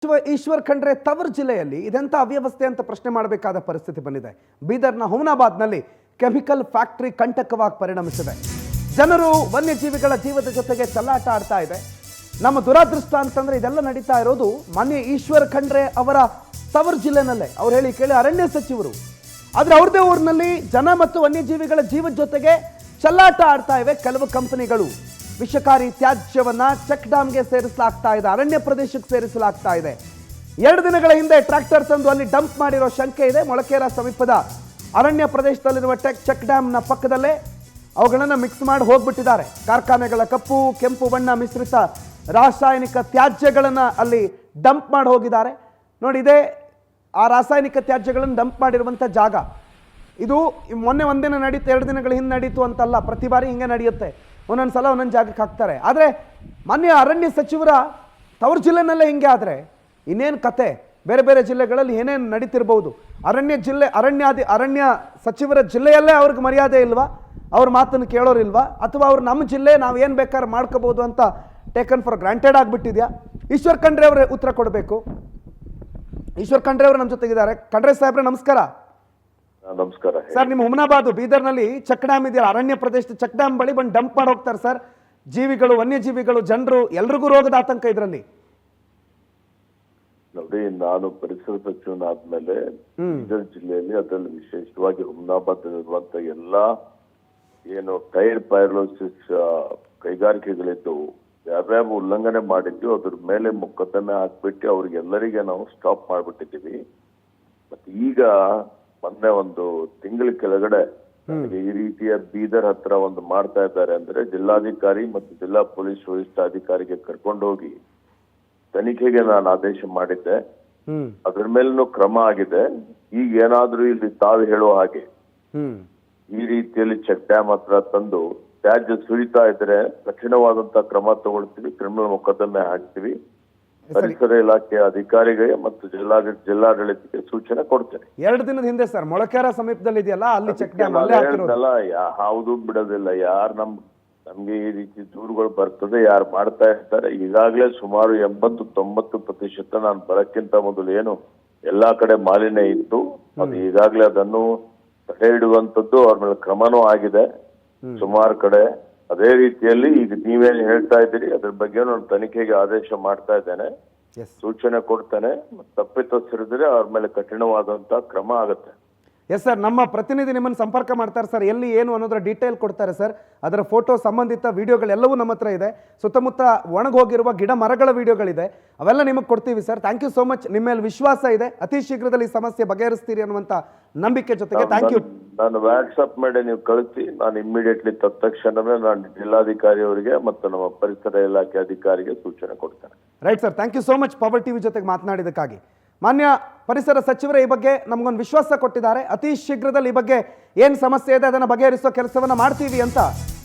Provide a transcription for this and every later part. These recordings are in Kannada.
ಈಶ್ವರ್ ಖಂಡ್ರೆ ತವರು ಜಿಲ್ಲೆಯಲ್ಲಿ ಇದೆಂತ ಅವ್ಯವಸ್ಥೆ ಅಂತ ಪ್ರಶ್ನೆ ಮಾಡಬೇಕಾದ ಪರಿಸ್ಥಿತಿ ಬಂದಿದೆ. ಬೀದರ್ನ ಹುಮನಾಬಾದ್ನಲ್ಲಿ ಕೆಮಿಕಲ್ ಫ್ಯಾಕ್ಟರಿ ಕಂಟಕವಾಗಿ ಪರಿಣಮಿಸಿದೆ. ಜನರು ವನ್ಯಜೀವಿಗಳ ಜೀವದ ಜೊತೆಗೆ ಚೆಲ್ಲಾಟ ಆಡ್ತಾ ಇದೆ. ನಮ್ಮ ದುರಾದೃಷ್ಟ ಅಂತಂದ್ರೆ ಇದೆಲ್ಲ ನಡೀತಾ ಇರೋದು ಮಾನ್ಯ ಈಶ್ವರ್ ಖಂಡ್ರೆ ಅವರ ತವರು ಜಿಲ್ಲೆನಲ್ಲೇ. ಅವ್ರು ಹೇಳಿ ಕೇಳಿ ಅರಣ್ಯ ಸಚಿವರು, ಆದ್ರೆ ಅವ್ರದೇ ಊರಿನಲ್ಲಿ ಜನ ಮತ್ತು ವನ್ಯಜೀವಿಗಳ ಜೀವದ ಜೊತೆಗೆ ಚೆಲ್ಲಾಟ ಆಡ್ತಾ ಇವೆ ಕೆಲವು ಕಂಪನಿಗಳು. ವಿಷಕಾರಿ ತ್ಯಾಜ್ಯವನ್ನ ಚೆಕ್ ಡ್ಯಾಮ್ಗೆ ಸೇರಿಸಲಾಗ್ತಾ ಇದೆ, ಅರಣ್ಯ ಪ್ರದೇಶಕ್ಕೆ ಸೇರಿಸಲಾಗ್ತಾ ಇದೆ. 2 ದಿನಗಳ ಹಿಂದೆ ಟ್ರ್ಯಾಕ್ಟರ್ ತಂದು ಅಲ್ಲಿ ಡಂಪ್ ಮಾಡಿರೋ ಶಂಕೆ ಇದೆ. ಮೊಳಕೇರ ಸಮೀಪದ ಅರಣ್ಯ ಪ್ರದೇಶದಲ್ಲಿರುವ ಚೆಕ್ ಡ್ಯಾಮ್ನ ಪಕ್ಕದಲ್ಲೇ ಅವುಗಳನ್ನು ಮಿಕ್ಸ್ ಮಾಡಿ ಹೋಗ್ಬಿಟ್ಟಿದ್ದಾರೆ. ಕಾರ್ಖಾನೆಗಳ ಕಪ್ಪು ಕೆಂಪು ಬಣ್ಣ ಮಿಶ್ರಿತ ರಾಸಾಯನಿಕ ತ್ಯಾಜ್ಯಗಳನ್ನು ಅಲ್ಲಿ ಡಂಪ್ ಮಾಡಿ ಹೋಗಿದ್ದಾರೆ. ನೋಡಿ, ಇದೇ ಆ ರಾಸಾಯನಿಕ ತ್ಯಾಜ್ಯಗಳನ್ನು ಡಂಪ್ ಮಾಡಿರುವಂಥ ಜಾಗ. ಇದು ಮೊನ್ನೆ ಒಂದಿನ ನಡೀತು, 2 ದಿನಗಳ ಹಿಂದೆ ನಡೀತು ಅಂತಲ್ಲ, ಪ್ರತಿ ಬಾರಿ ಹಿಂಗೆ ನಡೆಯುತ್ತೆ. ಒಂದೊಂದು ಸಲ ಒಂದೊಂದು ಜಾಗಕ್ಕೆ ಹಾಕ್ತಾರೆ. ಆದರೆ ಮಾನ್ಯ ಅರಣ್ಯ ಸಚಿವರ ತವ್ರ ಜಿಲ್ಲೆನಲ್ಲೇ ಹಿಂಗೆ ಆದರೆ ಇನ್ನೇನು ಕತೆ? ಬೇರೆ ಬೇರೆ ಜಿಲ್ಲೆಗಳಲ್ಲಿ ಏನೇನು ನಡೀತಿರ್ಬೋದು. ಅರಣ್ಯ ಸಚಿವರ ಜಿಲ್ಲೆಯಲ್ಲೇ ಅವ್ರಿಗೆ ಮರ್ಯಾದೆ ಇಲ್ವಾ? ಅವ್ರ ಮಾತನ್ನು ಕೇಳೋರಿಲ್ವಾ? ಅಥವಾ ಅವ್ರು ನಮ್ಮ ಜಿಲ್ಲೆ ನಾವು ಏನು ಬೇಕಾದ್ರೆ ಮಾಡ್ಕೋಬೋದು ಅಂತ ಟೇಕನ್ ಫಾರ್ ಗ್ರಾಂಟೆಡ್ ಆಗಿಬಿಟ್ಟಿದ್ಯಾ? ಈಶ್ವರ್ ಖಂಡ್ರೆ ಅವರೇ ಉತ್ತರ ಕೊಡಬೇಕು. ಈಶ್ವರ್ ಖಂಡ್ರೆ ಅವರು ನಮ್ಮ ಜೊತೆಗಿದ್ದಾರೆ. ಖಂಡ್ರೆ ಸಾಹೇಬ್ರೆ ನಮಸ್ಕಾರ. ನಮಸ್ಕಾರ ಸರ್, ನಿಮ್ಮ ಹುಮನಾಬಾದ್ ಬೀದರ್ನಲ್ಲಿ ಚೆಕ್ ಡ್ಯಾಮ್ ಇದೆಯಲ್ಲ, ಅರಣ್ಯ ಪ್ರದೇಶದ ಚೆಕ್ ಡ್ಯಾಮ್ ಬಳಿ ಬಂದು ಡಂಪ್ ಮಾಡಿ ಹೋಗ್ತಾರೆ ಸರ್. ಜೀವಿಗಳು, ವನ್ಯಜೀವಿಗಳು, ಜನರು ಎಲ್ರಿಗೂ ರೋಗದ ಆತಂಕ ಇದರಲ್ಲಿ. ನೋಡಿ, ನಾನು ಪರಿಸರ ಸಚಿವನಾದ್ಮೇಲೆ ಬೀದರ್ ಜಿಲ್ಲೆಯಲ್ಲಿ, ಅದರಲ್ಲಿ ವಿಶೇಷವಾಗಿ ಹುಮನಾಬಾದ್ ಇರುವಂತ ಎಲ್ಲಾ ಏನು ಟೈರ್ ಪೈರೋಸಿಸ್ ಕೈಗಾರಿಕೆಗಳಿದ್ದವು, ಯಾವ್ಯಾವ ಉಲ್ಲಂಘನೆ ಮಾಡಿದ್ವಿ ಅದ್ರ ಮೇಲೆ ಮೊಕದ್ದಮೆ ಹಾಕ್ಬಿಟ್ಟು ಅವ್ರಿಗೆಲ್ಲರಿಗೆ ನಾವು ಸ್ಟಾಪ್ ಮಾಡ್ಬಿಟ್ಟಿದ್ದೀವಿ. ಮತ್ತೆ ಈಗ ಮೊನ್ನೆ ಒಂದು ತಿಂಗಳ ಕೆಳಗಡೆ ಈ ರೀತಿಯ ಬೀದರ್ ಹತ್ರ ಒಂದು ಮಾಡ್ತಾ ಇದ್ದಾರೆ ಅಂದ್ರೆ ಜಿಲ್ಲಾಧಿಕಾರಿ ಮತ್ತು ಜಿಲ್ಲಾ ಪೊಲೀಸ್ ವರಿಷ್ಠಾಧಿಕಾರಿಗೆ ಕರ್ಕೊಂಡೋಗಿ ತನಿಖೆಗೆ ನಾನು ಆದೇಶ ಮಾಡಿದ್ದೆ. ಅದ್ರ ಮೇಲೂ ಕ್ರಮ ಆಗಿದೆ. ಈಗ ಏನಾದ್ರೂ ಇಲ್ಲಿ ತಾವು ಹೇಳೋ ಹಾಗೆ ಈ ರೀತಿಯಲ್ಲಿ ಚೆಕ್ ಡ್ಯಾಮ್ ಹತ್ರ ತಂದು ತ್ಯಾಜ್ಯ ಸುರಿತಾ ಇದ್ರೆ ಕಠಿಣವಾದಂತ ಕ್ರಮ ತಗೊಳ್ತೀವಿ, ಕ್ರಿಮಿನಲ್ ಮೊಕದ್ದಮೆ ಹಾಕ್ತೀವಿ. ಪರಿಸರ ಇಲಾಖೆ ಅಧಿಕಾರಿಗೆ ಮತ್ತು ಜಿಲ್ಲಾಡಳಿತಕ್ಕೆ ಸೂಚನೆ ಕೊಡ್ತೇನೆ. 2 ದಿನದ ಹಿಂದೆ ಸರ್, ಮೊಳಕೇರ ಸಮೀಪದಲ್ಲಿ ಇದೆಯಲ್ಲ ಅಲ್ಲಿ ಚೆಕ್ ಡ್ಯಾಮ್ ಯಾವುದು ಬಿಡೋದಿಲ್ಲ. ನಮ್ಗೆ ಈ ರೀತಿ ದೂರುಗಳು ಬರ್ತದೆ, ಯಾರು ಮಾಡ್ತಾ ಇರ್ತಾರೆ. ಈಗಾಗಲೇ ಸುಮಾರು 80-90% ನಾನು ಬರಕ್ಕಿಂತ ಮೊದಲು ಏನು ಎಲ್ಲಾ ಕಡೆ ಮಾಲಿನ್ಯ ಇತ್ತು, ಅದು ಈಗಾಗಲೇ ಅದನ್ನು ತಡೆ ಹಿಡುವಂತದ್ದು, ಅವ್ರ ಮೇಲೆ ಕ್ರಮನೂ ಆಗಿದೆ ಸುಮಾರು ಕಡೆ. ಅದೇ ರೀತಿಯಲ್ಲಿ ಈಗ ನೀವೇನು ಹೇಳ್ತಾ ಇದ್ದೀರಿ ಅದ್ರ ಬಗ್ಗೆ ನಾನು ತನಿಖೆಗೆ ಆದೇಶ ಮಾಡ್ತಾ ಇದ್ದೇನೆ, ಸೂಚನೆ ಕೊಡ್ತೇನೆ. ತಪ್ಪಿತಸ್ಥರಿದ್ರೆ ಅವ್ರ ಮೇಲೆ ಕಠಿಣವಾದಂತ ಕ್ರಮ ಆಗುತ್ತೆ. ಎಸ್ ಸರ್, ನಮ್ಮ ಪ್ರತಿನಿಧಿ ನಿಮ್ಮನ್ನು ಸಂಪರ್ಕ ಮಾಡ್ತಾರೆ ಸರ್. ಎಲ್ಲಿ ಏನು ಅನ್ನೋದ್ರ ಡೀಟೇಲ್ ಕೊಡ್ತಾರೆ ಸರ್. ಅದರ ಫೋಟೋ, ಸಂಬಂಧಿತ ವಿಡಿಯೋಗಳೆಲ್ಲವೂ ನಮ್ಮ ಹತ್ರ ಇದೆ. ಸುತ್ತಮುತ್ತ ಒಣಗೋಗಿರುವ ಗಿಡ ಮರಗಳ ವಿಡಿಯೋಗಳಿದೆ, ಅವೆಲ್ಲ ನಿಮಗೆ ಕೊಡ್ತೀವಿ sir. Thank you so much. ನಿಮ್ಮ ಮೇಲೆ ವಿಶ್ವಾಸ ಇದೆ, ಅತಿ ಶೀಘ್ರದಲ್ಲಿ ಈ ಸಮಸ್ಯೆ ಬಗೆಹರಿಸ್ತೀರಿ ಅನ್ನುವಂಥ ನಂಬಿಕೆ ಜೊತೆಗೆ ಥ್ಯಾಂಕ್ ಯು. ನಾನು ವಾಟ್ಸಪ್ ಮಾಡಿ ನೀವು ಕಳಿಸಿ, ನಾನು ಇಮ್ಮಿಡಿಯೇಟ್ಲಿ ತಕ್ಷಣವೇ ನಾನು ಜಿಲ್ಲಾಧಿಕಾರಿ ಅವರಿಗೆ ಮತ್ತು ನಮ್ಮ ಪರಿಸರ ಇಲಾಖೆ ಅಧಿಕಾರಿಗೆ ಸೂಚನೆ ಕೊಡ್ತೇನೆ. Right sir, thank you so much power TV ಜೊತೆಗೆ ಮಾತನಾಡಿದ್ದಕ್ಕಾಗಿ. ಮಾನ್ಯ ಪರಿಸರ ಸಚಿವರೇ ಈ ಬಗ್ಗೆ ನಮಗೊಂದು ವಿಶ್ವಾಸ ಕೊಟ್ಟಿದ್ದಾರೆ. ಅತಿ ಶೀಘ್ರದಲ್ಲಿ ಈ ಬಗ್ಗೆ ಏನು ಸಮಸ್ಯೆ ಇದೆ ಅದನ್ನು ಬಗೆಹರಿಸುವ ಕೆಲಸವನ್ನು ಮಾಡ್ತೀವಿ ಅಂತ.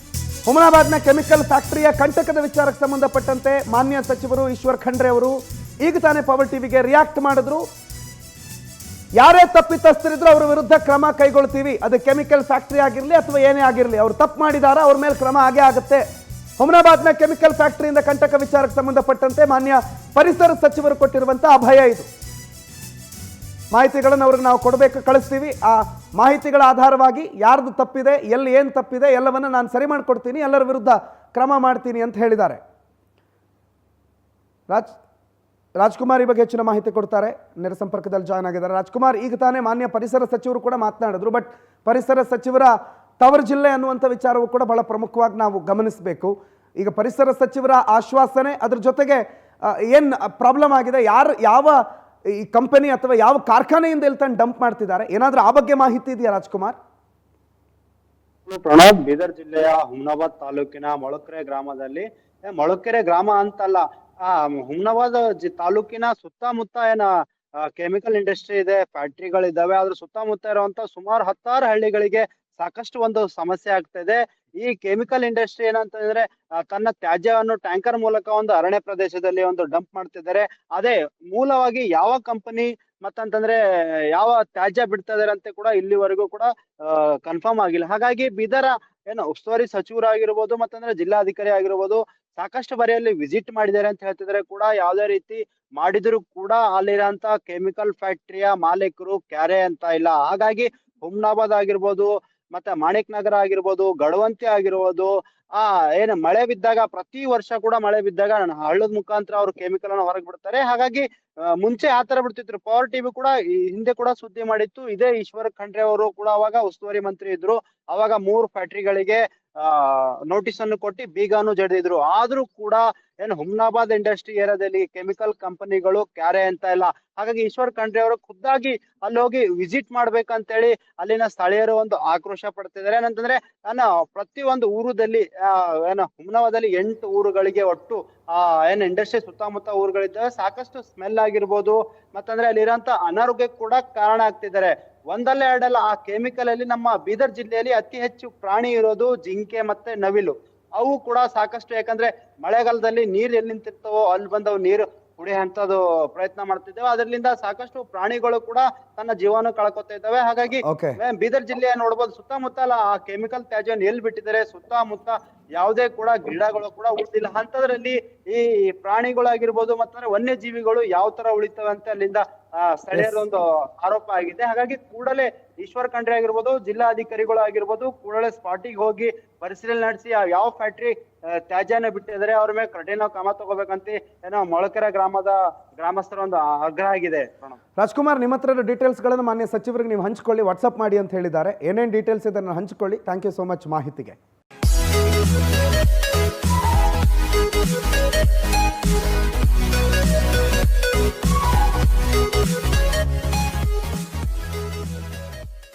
ಹುಮನಾಬಾದ್ನ ಕೆಮಿಕಲ್ ಫ್ಯಾಕ್ಟರಿಯ ಕಂಟಕದ ವಿಚಾರಕ್ಕೆ ಸಂಬಂಧಪಟ್ಟಂತೆ ಮಾನ್ಯ ಸಚಿವರು ಈಶ್ವರ್ ಖಂಡ್ರೆ ಅವರು ಈಗ ತಾನೇ ಪವರ್ ಟಿವಿಗೆ ರಿಯಾಕ್ಟ್ ಮಾಡಿದ್ರು. ಯಾರೇ ತಪ್ಪಿತಸ್ಥರಿದ್ರು ಅವರ ವಿರುದ್ಧ ಕ್ರಮ ಕೈಗೊಳ್ತೀವಿ. ಅದು ಕೆಮಿಕಲ್ ಫ್ಯಾಕ್ಟರಿ ಆಗಿರಲಿ ಅಥವಾ ಏನೇ ಆಗಿರಲಿ, ಅವರು ತಪ್ಪು ಮಾಡಿದಾರ ಅವ್ರ ಮೇಲೆ ಕ್ರಮ ಆಗೇ ಆಗುತ್ತೆ. ಹುಮನಾಬಾದ್ನ ಕೆಮಿಕಲ್ ಫ್ಯಾಕ್ಟರಿಯಿಂದ ಕಂಟಕ ವಿಚಾರಕ್ಕೆ ಸಂಬಂಧಪಟ್ಟಂತೆ ಮಾನ್ಯ ಪರಿಸರ ಸಚಿವರು ಕೊಟ್ಟಿರುವಂತಹ ಅಭಯ ಇದು. ಮಾಹಿತಿಗಳನ್ನು ಅವ್ರಿಗೆ ನಾವು ಕೊಡಬೇಕು, ಕಳಿಸ್ತೀವಿ. ಆ ಮಾಹಿತಿಗಳ ಆಧಾರವಾಗಿ ಯಾರ್ದು ತಪ್ಪಿದೆ, ಎಲ್ಲಿ ಏನು ತಪ್ಪಿದೆ ಎಲ್ಲವನ್ನ ನಾನು ಸರಿ ಮಾಡಿಕೊಡ್ತೀನಿ, ಎಲ್ಲರ ವಿರುದ್ಧ ಕ್ರಮ ಮಾಡ್ತೀನಿ ಅಂತ ಹೇಳಿದ್ದಾರೆ. ರಾಜ್ಕುಮಾರ್ ಈ ಬಗ್ಗೆ ಹೆಚ್ಚಿನ ಮಾಹಿತಿ ಕೊಡ್ತಾರೆ, ನೇರ ಸಂಪರ್ಕದಲ್ಲಿ ಜಾಯ್ನ್ ಆಗಿದ್ದಾರೆ. ರಾಜ್ಕುಮಾರ್, ಈಗ ತಾನೇ ಮಾನ್ಯ ಪರಿಸರ ಸಚಿವರು ಕೂಡ ಮಾತನಾಡಿದ್ರು, ಬಟ್ ಪರಿಸರ ಸಚಿವರ ತವರು ಜಿಲ್ಲೆ ಅನ್ನುವಂಥ ವಿಚಾರವೂ ಕೂಡ ಬಹಳ ಪ್ರಮುಖವಾಗಿ ನಾವು ಗಮನಿಸಬೇಕು. ಈಗ ಪರಿಸರ ಸಚಿವರ ಆಶ್ವಾಸನೆ, ಅದ್ರ ಜೊತೆಗೆ ಏನು ಪ್ರಾಬ್ಲಮ್ ಆಗಿದೆ, ಯಾವ ಈ ಕಂಪನಿ ಅಥವಾ ಯಾವ ಕಾರ್ಖಾನೆಯಿಂದ ಇಲ್ಲಿ ತಂದು ಡಂಪ್ ಮಾಡ್ತಿದ್ದಾರೆ, ಏನಾದ್ರೂ ಆ ಬಗ್ಗೆ ಮಾಹಿತಿ ಇದೆಯಾ ರಾಜ್ಕುಮಾರ್? ಪ್ರಣವ್, ಬೀದರ್ ಜಿಲ್ಲೆಯ ಹುಮನಾಬಾದ್ ತಾಲೂಕಿನ ಮೊಳಕೆರೆ ಗ್ರಾಮದಲ್ಲಿ, ಮೊಳಕೆರೆ ಗ್ರಾಮ ಅಂತಲ್ಲ, ಹುಮನಾಬಾದ್ ತಾಲೂಕಿನ ಸುತ್ತಮುತ್ತ ಏನ ಕೆಮಿಕಲ್ ಇಂಡಸ್ಟ್ರಿ ಇದೆ, ಫ್ಯಾಕ್ಟ್ರಿಗಳಿದ್ದಾವೆ. ಅದ್ರ ಸುತ್ತಮುತ್ತ ಇರುವಂತ ಸುಮಾರು 10 ಹಳ್ಳಿಗಳಿಗೆ ಸಾಕಷ್ಟು ಒಂದು ಸಮಸ್ಯೆ ಆಗ್ತಾ ಇದೆ. ಈ ಕೆಮಿಕಲ್ ಇಂಡಸ್ಟ್ರಿ ಏನಂತಂದ್ರೆ ತನ್ನ ತ್ಯಾಜ್ಯವನ್ನು ಟ್ಯಾಂಕರ್ ಮೂಲಕ ಒಂದು ಅರಣ್ಯ ಪ್ರದೇಶದಲ್ಲಿ ಒಂದು ಡಂಪ್ ಮಾಡ್ತಿದ್ದಾರೆ. ಅದೇ ಮೂಲವಾಗಿ ಯಾವ ಕಂಪನಿ ಮತ್ತಂತಂದ್ರೆ ಯಾವ ತ್ಯಾಜ್ಯ ಬಿಡ್ತಾ ಇದಾರೆ ಅಂತ ಕೂಡ ಇಲ್ಲಿವರೆಗೂ ಕೂಡ ಕನ್ಫರ್ಮ್ ಆಗಿಲ್ಲ. ಹಾಗಾಗಿ ಬೀದರ್ ಏನು ಉಸ್ತುವಾರಿ ಸಚಿವರಾಗಿರ್ಬೋದು ಮತ್ತಂದ್ರೆ ಜಿಲ್ಲಾಧಿಕಾರಿ ಆಗಿರ್ಬೋದು ಸಾಕಷ್ಟು ಬಾರಿ ಅಲ್ಲಿ ವಿಸಿಟ್ ಮಾಡಿದ್ದಾರೆ ಅಂತ ಹೇಳ್ತಿದ್ರೆ ಕೂಡ ಯಾವುದೇ ರೀತಿ ಮಾಡಿದ್ರು ಕೂಡ ಅಲ್ಲಿರೋಂತ ಕೆಮಿಕಲ್ ಫ್ಯಾಕ್ಟರಿಯ ಮಾಲೀಕರು ಕ್ಯಾರೆ ಅಂತ ಇಲ್ಲ. ಹಾಗಾಗಿ ಹುಮ್ನಾಬಾದ್ ಆಗಿರ್ಬೋದು ಮತ್ತೆ ಮಾಣಿಕ್ ನಗರ ಆಗಿರ್ಬೋದು, ಗಡವಂತಿ ಆಗಿರ್ಬೋದು, ಏನು ಮಳೆ ಬಿದ್ದಾಗ ಪ್ರತಿ ವರ್ಷ ಕೂಡ ಮಳೆ ಬಿದ್ದಾಗ ಹಳ್ಳದ ಮುಖಾಂತರ ಅವರು ಕೆಮಿಕಲ್ ಅನ್ನ ಹೊರಗೆ ಬಿಡ್ತಾರೆ. ಹಾಗಾಗಿ ಮುಂಚೆ ಆತರ ಬಿಡ್ತಿದ್ರು. ಪವರ್ ಟಿವಿ ಕೂಡ ಈ ಹಿಂದೆ ಕೂಡ ಸುದ್ದಿ ಮಾಡಿತ್ತು. ಇದೇ ಈಶ್ವರ್ ಖಂಡ್ರೆ ಅವರು ಕೂಡ ಅವಾಗ ಉಸ್ತುವಾರಿ ಮಂತ್ರಿ ಇದ್ರು. ಅವಾಗ 3 ಫ್ಯಾಕ್ಟರಿಗಳಿಗೆ ನೋಟಿಸ್ ಅನ್ನು ಕೊಟ್ಟು ಬೀಗಾನು ಜಡಿದಿದ್ರು. ಆದ್ರೂ ಕೂಡ ಏನು ಹುಮ್ನಾಬಾದ್ ಇಂಡಸ್ಟ್ರಿ ಏರಿಯಾದಲ್ಲಿ ಕೆಮಿಕಲ್ ಕಂಪನಿಗಳು ಕ್ಯಾರೆ ಅಂತ ಇಲ್ಲ. ಹಾಗಾಗಿ ಈಶ್ವರ್ ಖಂಡ್ರೆ ಅವರು ಖುದ್ದಾಗಿ ಅಲ್ಲಿ ಹೋಗಿ ವಿಸಿಟ್ ಮಾಡ್ಬೇಕಂತೇಳಿ ಅಲ್ಲಿನ ಸ್ಥಳೀಯರು ಒಂದು ಆಕ್ರೋಶ ಪಡ್ತಿದ್ದಾರೆ. ಏನಂತಂದ್ರೆ ಪ್ರತಿ ಒಂದು ಊರದಲ್ಲಿ ಏನು ಹುಮ್ನಾಬಾದಲ್ಲಿ 8 ಊರುಗಳಿಗೆ ಒಟ್ಟು ಏನು ಇಂಡಸ್ಟ್ರಿ ಸುತ್ತಮುತ್ತ ಊರುಗಳಿದ್ದಾವೆ. ಸಾಕಷ್ಟು ಸ್ಮೆಲ್ ಆಗಿರ್ಬೋದು ಮತ್ತಂದ್ರೆ ಅಲ್ಲಿರೋಂತ ಅನಾರೋಗ್ಯಕ್ಕೆ ಕೂಡ ಕಾರಣ ಆಗ್ತಿದ್ದಾರೆ. ಒಂದಲ್ಲ ಎರಡಲ್ಲ ಆ ಕೆಮಿಕಲ್ ಅಲ್ಲಿ ನಮ್ಮ ಬೀದರ್ ಜಿಲ್ಲೆಯಲ್ಲಿ ಅತಿ ಹೆಚ್ಚು ಪ್ರಾಣಿ ಇರೋದು ಜಿಂಕೆ ಮತ್ತೆ ನವಿಲು. ಅವು ಕೂಡ ಸಾಕಷ್ಟು, ಯಾಕಂದ್ರೆ ಮಳೆಗಾಲದಲ್ಲಿ ನೀರ್ ಎಲ್ಲಿ ನಿಂತಿರ್ತವೋ ಅಲ್ಲಿ ಬಂದವು ನೀರು ಕುಡಿಯುವಂತದ್ದು ಪ್ರಯತ್ನ ಮಾಡ್ತಿದ್ದೇವೆ. ಅದರಿಂದ ಸಾಕಷ್ಟು ಪ್ರಾಣಿಗಳು ಕೂಡ ತನ್ನ ಜೀವನ ಕಳ್ಕೊತಾ ಇದ್ದಾವೆ. ಹಾಗಾಗಿ ಬೀದರ್ ಜಿಲ್ಲೆಯ ನೋಡ್ಬೋದು ಸುತ್ತಮುತ್ತ ಆ ಕೆಮಿಕಲ್ ತ್ಯಾಜ್ಯವನ್ನು ಎಲ್ಲಿ ಬಿಟ್ಟಿದ್ದಾರೆ, ಸುತ್ತಮುತ್ತ ಯಾವುದೇ ಕೂಡ ಗಿಡಗಳು ಕೂಡ ಉಳಿದಿಲ್ಲ. ಅಂತದ್ರಲ್ಲಿ ಈ ಪ್ರಾಣಿಗಳಾಗಿರ್ಬೋದು ಮತ್ತಂದ್ರೆ ವನ್ಯಜೀವಿಗಳು ಯಾವ ತರ ಉಳಿತವೆ ಅಂತ ಅಲ್ಲಿಂದ ಸ್ಥಳೀಯರ ಒಂದು ಆರೋಪ ಆಗಿದೆ. ಹಾಗಾಗಿ ಕೂಡಲೇ ಈಶ್ವರ್ ಖಂಡ್ರೆ ಆಗಿರ್ಬೋದು, ಜಿಲ್ಲಾಧಿಕಾರಿಗಳು ಆಗಿರ್ಬೋದು ಕೂಡಲೇ ಸ್ಪಾಟಿಗೆ ಹೋಗಿ ಪರಿಶೀಲನೆ ನಡೆಸಿ ಯಾವ ಫ್ಯಾಕ್ಟ್ರಿ ತ್ಯಾಜ್ಯನ ಬಿಟ್ಟಿದ್ದಾರೆ ಅವ್ರ ಮೇಲೆ ಕಠಿಣ ಕ್ರಮ ತಗೋಬೇಕಂತ ಏನೋ ಮೊಳಕೆರೆ ಗ್ರಾಮದ ಗ್ರಾಮಸ್ಥರ ಒಂದು ಆಗ್ರಹ ಆಗಿದೆ. ರಾಜ್ಕುಮಾರ್, ನಿಮ್ಮ ಹತ್ರ ಡೀಟೇಲ್ಸ್ ಗಳನ್ನು ಮಾನ್ಯ ಸಚಿವರಿಗೆ ನೀವು ಹಂಚ್ಕೊಳ್ಳಿ, ವಾಟ್ಸ್ಆಪ್ ಮಾಡಿ ಅಂತ ಹೇಳಿದ್ದಾರೆ. ಏನೇನು ಡೀಟೇಲ್ಸ್ ಇದನ್ನು ಹಂಚ್ಕೊಳ್ಳಿ. ಥ್ಯಾಂಕ್ ಯು ಸೋ ಮಚ್ ಮಾಹಿತಿಗೆ.